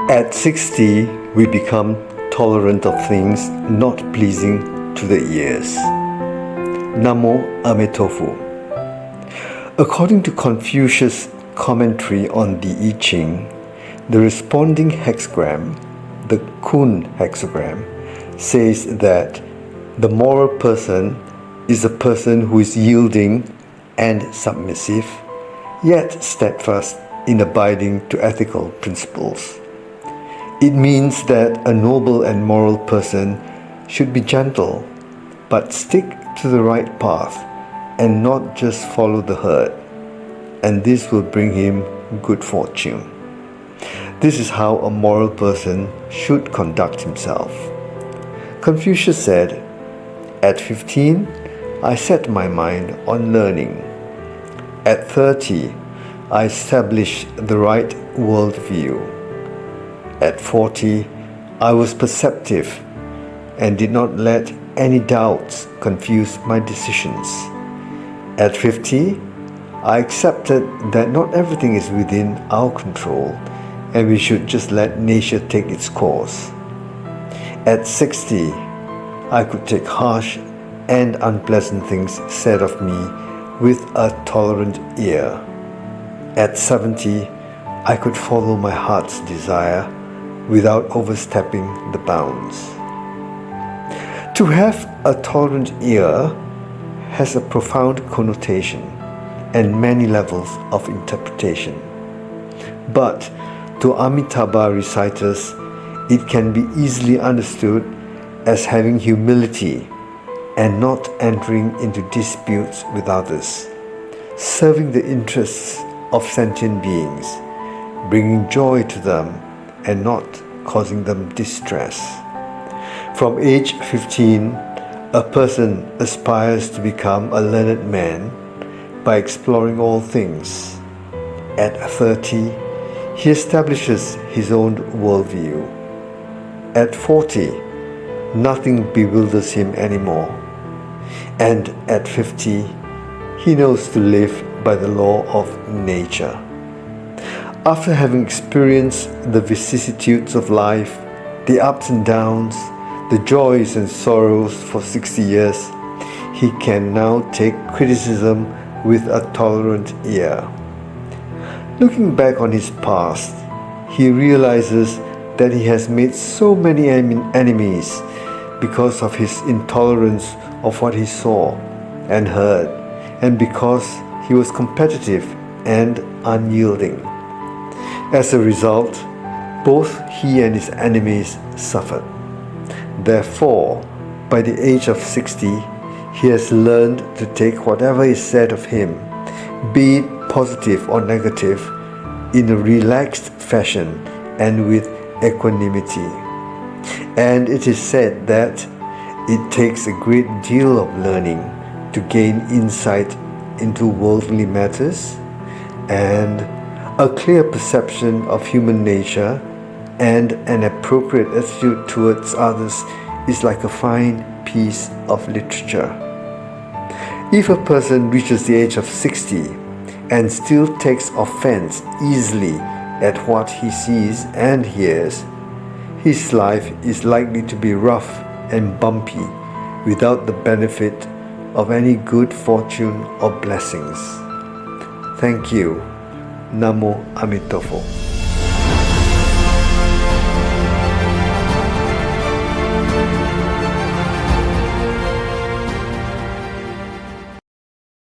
At 60, we become tolerant of things not pleasing to the ears. Namo, Amituofo. According to Confucius' commentary on the I Ching, the responding hexagram, the Kun hexagram, says that the moral person is a person who is yielding and submissive, yet steadfast in abiding to ethical principles. It means that a noble and moral person should be gentle, but stick to the right path and not just follow the herd, and this will bring him good fortune. This is how a moral person should conduct himself. Confucius said, "At 15, I set my mind on learning. At 30, I established the right worldview. At 40, I was perceptive and did not let any doubts confuse my decisions. At 50, I accepted that not everything is within our control and we should just let nature take its course. At 60, I could take harsh and unpleasant things said of me with a tolerant ear. At 70, I could follow my heart's desire without overstepping the bounds." To have a tolerant ear has a profound connotation and many levels of interpretation. But to Amitabha reciters, it can be easily understood as having humility and not entering into disputes with others, serving the interests of sentient beings, bringing joy to them and not causing them distress. From age 15, a person aspires to become a learned man by exploring all things. At 30, he establishes his own worldview. At 40, nothing bewilders him anymore. And at 50, he knows to live by the law of nature. After having experienced the vicissitudes of life, the ups and downs, the joys and sorrows for 60 years, he can now take criticism with a tolerant ear. Looking back on his past, he realizes that he has made so many enemies because of his intolerance of what he saw and heard, and because he was competitive and unyielding. As a result, both he and his enemies suffered. Therefore, by the age of 60, he has learned to take whatever is said of him, be it positive or negative, in a relaxed fashion and with equanimity. And it is said that it takes a great deal of learning to gain insight into worldly matters, and a clear perception of human nature and an appropriate attitude towards others is like a fine piece of literature. If a person reaches the age of 60 and still takes offense easily at what he sees and hears, his life is likely to be rough and bumpy without the benefit of any good fortune or blessings. Thank you. Namo, Amituofo.